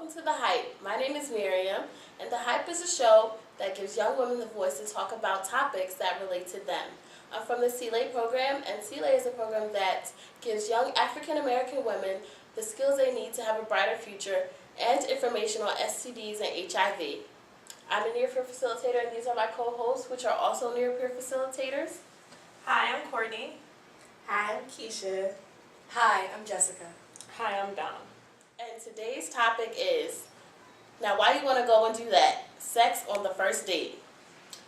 welcome to The Hype. My name is Miriam, and The Hype is a show that gives young women the voice to talk about topics that relate to them. I'm from the CLA program, and CLA is a program that gives young African American women the skills they need to have a brighter future and information on STDs and HIV. I'm a near-peer facilitator, and these are my co-hosts, which are also near-peer facilitators. Hi, I'm Courtney. Hi, I'm Keisha. Hi, I'm Jessica. Hi, I'm Donna. And today's topic is, now why you want to go and do that? Sex on the first date.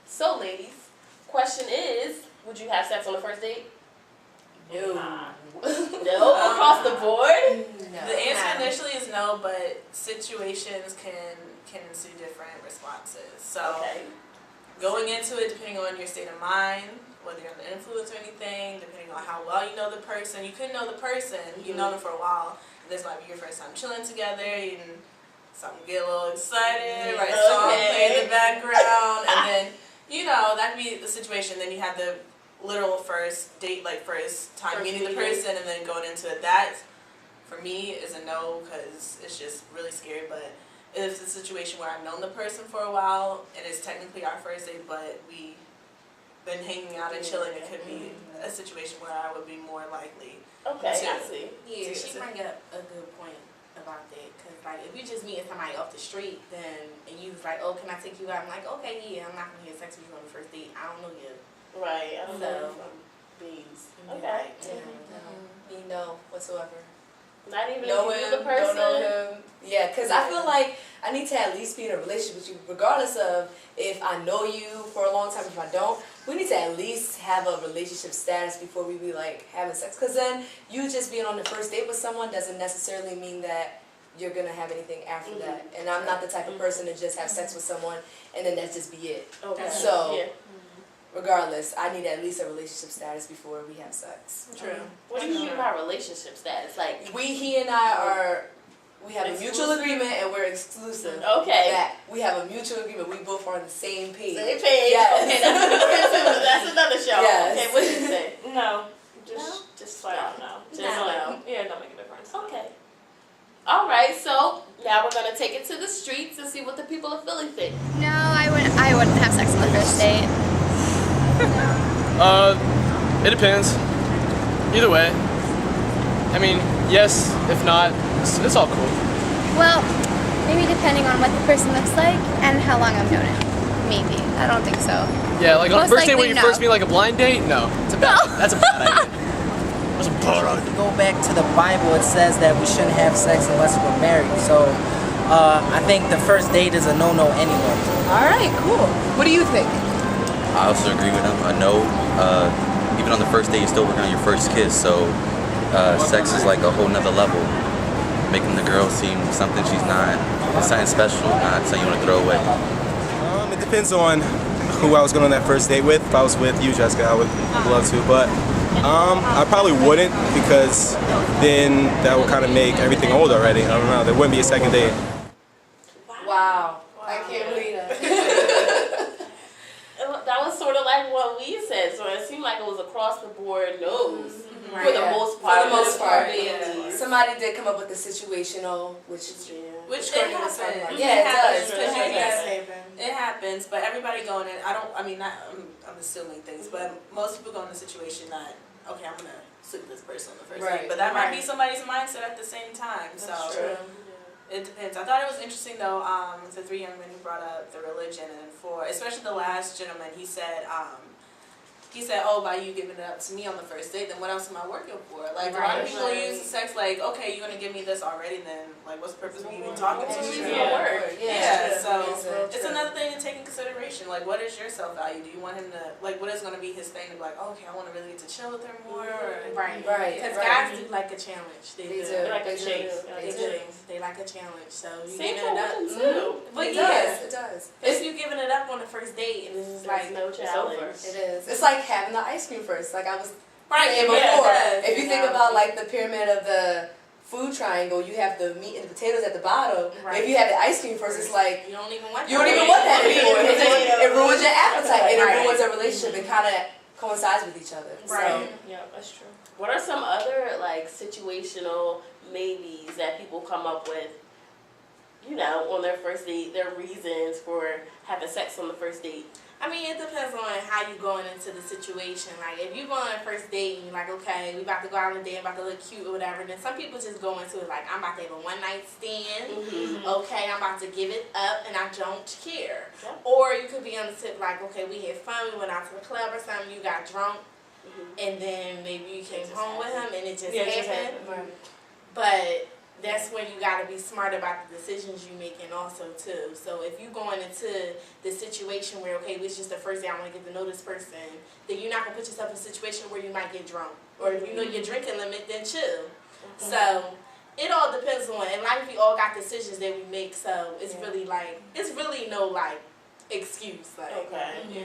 So ladies, question is, would you have sex on the first date? No. No? Across the board? No. The answer initially is no, but situations can ensue different responses. So Okay. going into it, depending on your state of mind, whether you're under the influence or anything, depending on how well you know the person, you could know the person, you've known them for a while, this might be your first time chilling together, and something get a little excited, right? Song play in the background, and then, that could be the situation. Then you have the literal first date, like first time meeting the person, and then going into it. That, for me, is a no, because it's just really scary, but if it's a situation where I've known the person for a while, and it's technically our first date, but we've been hanging out and chilling, it could be a situation where I would be more likely. Okay, I see. Yeah, she bring up a good point about that. Because, like, if you just meeting somebody off the street, then, and you was like, oh, can I take you out? I'm like, okay, yeah, I'm not going to have sex with you on the first date. I don't know you. Right, I don't know So- from bees. And be Okay. like, no, no whatsoever. Not even Know if you him, knew the person? don't know him. Yeah, because I feel like I need to at least be in a relationship with you, regardless of if I know you for a long time, if I don't. We need to at least have a relationship status before we be like having sex. Because then you just being on the first date with someone doesn't necessarily mean that you're going to have anything after that. And I'm not the type of person to just have sex with someone and then that's just be it. Okay. So- Yeah. Regardless, I need at least a relationship status before we have sex. True. What do you mean by relationship status? Like, He and I we have a mutual agreement and we're exclusive. okay. That we have a mutual agreement. We both are on the same page. Same page. Yes. Okay, that's another show. Yes. Okay, what did you say? No. No? Just flat out no. Just No. no. Yeah, it don't make a difference. Okay. All right, so now we're gonna take it to the streets and see what the people of Philly think. No, I wouldn't have sex on the first date. It depends. Either way. I mean, yes, if not, it's all cool. Well, maybe depending on what the person looks like and how long I've known him. Maybe. I don't think so. Yeah, like on a Most first date likely when you no. first meet like a blind date, no. It's a bad that's a bad idea. That's a bad idea. Go back to the Bible, it says that we shouldn't have sex unless we're married. So I think the first date is a no-no anyway. All right, cool. What do you think? I also agree with him. I know even on the first date, you're still working on your first kiss, so sex is like a whole nother level. Making the girl seem something she's not, it's something special, not something you want to throw away. It depends on who I was going on that first date with. If I was with you, Jessica, I would love to, but I probably wouldn't, because then that would kind of make everything old already. I don't know, there wouldn't be a second date. Wow. I can't believe that. That was sort of like what we said, so it seemed like it was across the board no's for the Yeah. most part. For the most part. Yeah. Somebody did come up with the situational, which is Which it Courtney was talking happens. about. Yeah, it does. It happens, but everybody going in, I'm assuming things, but most people go in a situation that, okay, I'm going to sleep with this person on the first Right. date, but that might be somebody's mindset at the same time, so. true. It depends. I thought it was interesting though, the three young men who brought up the religion, and especially the last gentleman, he said, oh, by you giving it up to me on the first date, then what else am I working for? Like, a lot of people use sex like, okay, you're going to give me this already, then, like, what's the purpose of you even talking to me? Yeah, so it's another thing to take in consideration. Like, what is your self-value? Do you want him to, like, what is going to be his thing to be like, oh, okay, I want to really get to chill with her more? Right. Right. Because guys do like a challenge. They do. do. They like a They do. chase. They do. They like a challenge. So you Same giving for it up. women too. But It yeah, does. It does. if you giving it up on the first date and it's just like no it's challenge. over. It is. It's like having the ice cream first. Like I was Right. saying Yeah, before. it does. If you think about like the pyramid of the food triangle, you have the meat and the potatoes at the bottom. Right. If you have the ice cream first, it's like You don't even want you don't even want that anymore. It ruins your appetite and it ruins a relationship. It kind of coincides with each other. Right. Yeah, that's true. What are some other like situational maybes that people come up with? on their first date, their reasons for having sex on the first date? I mean, it depends on how you going into the situation. Like, if you go on a first date and you're like, okay, we about to go out on a date, I'm about to look cute or whatever, then some people just go into it like, I'm about to have a one-night stand. Okay, I'm about to give it up and I don't care. Yeah. Or you could be on the tip like, okay, we had fun, we went out to the club or something, you got drunk, and then maybe you came home with him and it just happened. But that's when you got to be smart about the decisions you making also too. So if you going into the situation where, okay, it's just the first day I want to get to know this person, then you're not going to put yourself in a situation where you might get drunk. Or if you know your drinking limit, then chill. So it all depends on, in life we all got decisions that we make, so it's really like, it's really no like excuse. Like,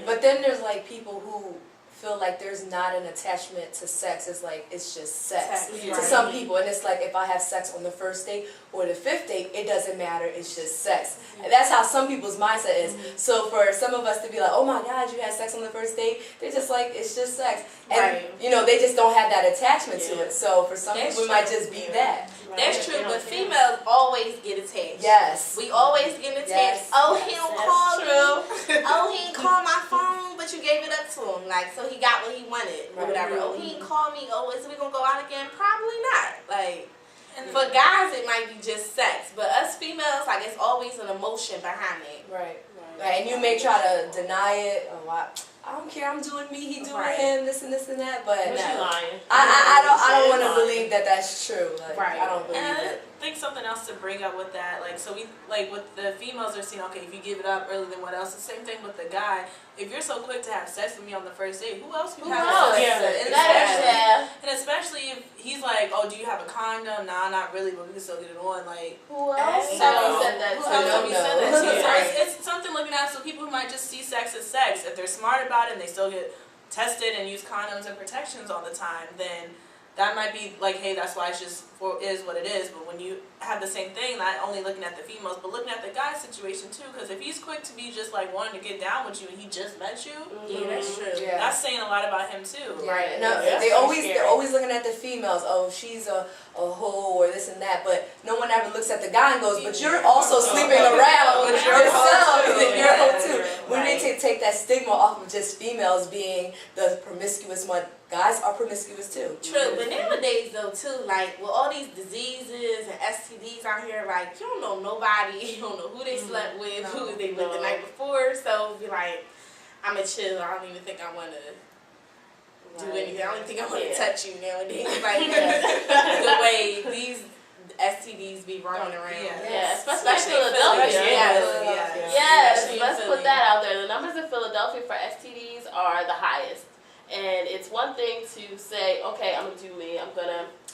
But then there's like people who feel like there's not an attachment to sex. It's like it's just sex to some people, and it's like if I have sex on the first date or the fifth date, it doesn't matter. It's just sex. And that's how some people's mindset is. So for some of us to be like, oh my God, you had sex on the first date, they're just like, it's just sex, and they just don't have that attachment to it. So for some people, it might just be that. That's true, but females always get attached. Yes. We always get attached. Oh, he don't call me. Oh, he didn't call my phone, but you gave it up to him. Like, so he got what he wanted or whatever. Oh, he didn't call me. Oh, is we gonna go out again? Probably not. Like, and for guys, it might be just sex, but us females, like, it's always an emotion behind it. Right. And you may try to deny it. Oh, I don't care. I'm doing me. He doing him. This and this and that. But no, I don't want to believe that that's true. Like, I don't believe it. I think something else to bring up with that, like, so we, like, with the females are seeing, okay, if you give it up early, then what else? The same thing with the guy. If you're so quick to have sex with me on the first date, who else can you have sex with? And especially if he's like, oh, do you have a condom? Nah, not really, but we can still get it on. Like, who else have you said that to? So it's something looking at, so people who might just see sex as sex, if they're smart about it and they still get tested and use condoms and protections all the time, then that might be like, hey, that's why it's just is what it is. But when you have the same thing, not only looking at the females, but looking at the guy situation too, because if he's quick to be just like wanting to get down with you and he just met you, that's true. That's saying a lot about him too. Right. No, they're always looking at the females. Oh, she's a hoe or this and that, but no one ever looks at the guy and goes, but you're also sleeping around with yourself and you're a hoe too. We need to take that stigma off of just females being the promiscuous one. Guys are promiscuous too. True, but nowadays though too, like with all these diseases and STDs out here, like you don't know nobody, you don't know who they slept with, who they with the night before. So be like, I'ma chill. I don't even think I wanna do anything. I don't even think I wanna touch you nowadays. Like the way these STDs be running around. Especially Philadelphia. Yes, let's put that out there. The numbers in Philadelphia for STDs are the highest. And it's one thing to say, okay, I'm going to do me,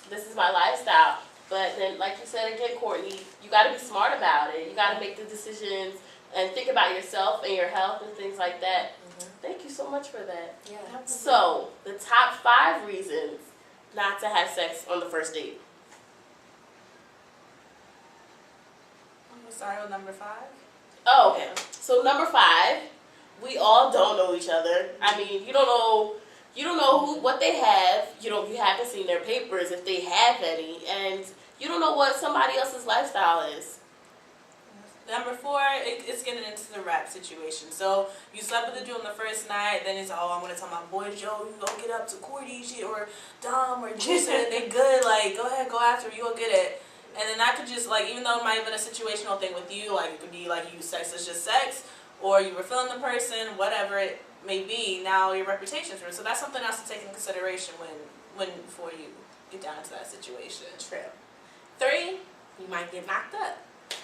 this is my lifestyle. But then, like you said again, Courtney, you got to be smart about it. You got to make the decisions and think about yourself and your health and things like that. Thank you so much for that. Yeah. So, the top 5 reasons not to have sex on the first date. Sorry, on number 5? Oh, okay. So number 5, we all don't know each other. I mean, you don't know what they have. You haven't seen their papers if they have any, and you don't know what somebody else's lifestyle is. Number 4, it's getting into the rap situation. So you slept with the dude on the first night, then it's I'm gonna tell my boys, yo, you go get up to Cordy shit or Dom or Jason, they good. Like, go ahead, go after me, you go get it. And then that could just, like, even though it might have been a situational thing with you, like, it could be, like, you sex is just sex, or you were feeling the person, whatever it may be, now your reputation's ruined. So that's something else to take in consideration before you get down into that situation. True. 3, you might get knocked up.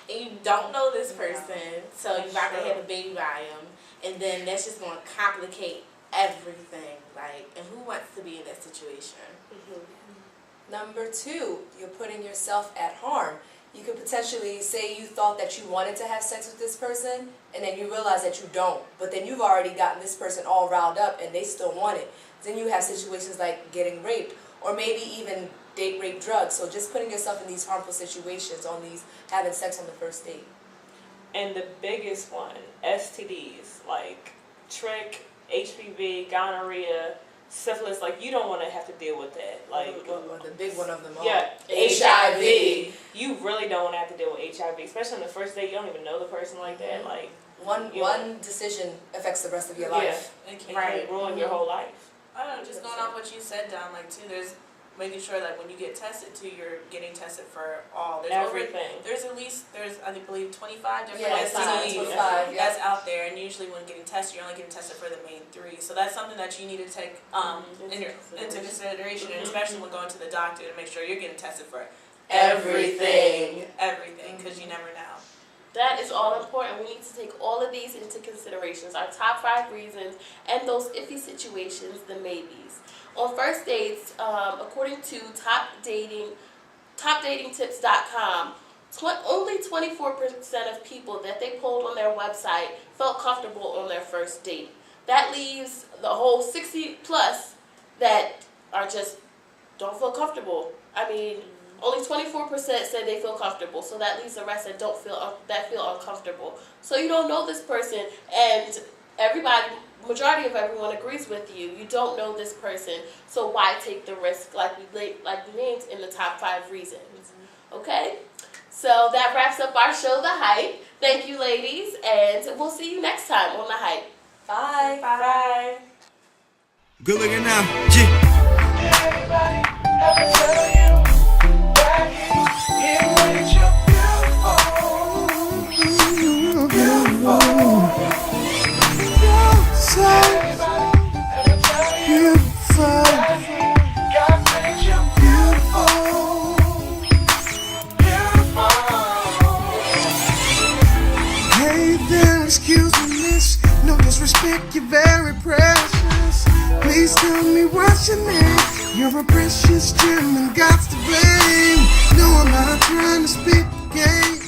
And you don't know this person, so you about to have a baby by him, and then that's just going to complicate everything. Like, and who wants to be in that situation? Number 2, you're putting yourself at harm. You could potentially say you thought that you wanted to have sex with this person, and then you realize that you don't. But then you've already gotten this person all riled up, and they still want it. Then you have situations like getting raped, or maybe even date rape drugs. So just putting yourself in these harmful situations, having sex on the first date. And the biggest one, STDs, like trick, HPV, gonorrhea, syphilis, like you don't want to have to deal with that. Like the big one of them all. yeah, HIV. You really don't want to have to deal with HIV, especially on the first day. You don't even know the person like that. Like one decision affects the rest of your life. It can right, ruin your whole life. I don't know, just going off what you said, Don, like too, there's making sure that when you get tested too, you're getting tested for all. There's everything. There's at least, I believe 25 different Yeah, STDs 25, that's out there, and usually when getting tested, you're only getting tested for the main 3. So that's something that you need to take into consideration, and especially when going to the doctor to make sure you're getting tested for everything, because you never know. That is all important. We need to take all of these into considerations. Our top 5 reasons and those iffy situations, the maybes. On first dates, according to topdatingtips.com, only 24% of people that they polled on their website felt comfortable on their first date. That leaves the whole 60 plus that are just don't feel comfortable. I mean, only 24% said they feel comfortable, so that leaves the rest that feel uncomfortable. So you don't know this person, and majority of everyone agrees with you. You don't know this person, so why take the risk like we named in the top 5 reasons? Okay? So that wraps up our show, The Hype. Thank you, ladies, and we'll see you next time on The Hype. Bye. Bye. Good looking now, Everybody, ever tell you that you ain't your beautiful, beautiful. Excuse me, miss, no disrespect, you're very precious. Please tell me what's your name. You're a precious gem and God's to blame. No, I'm not trying to spit the game.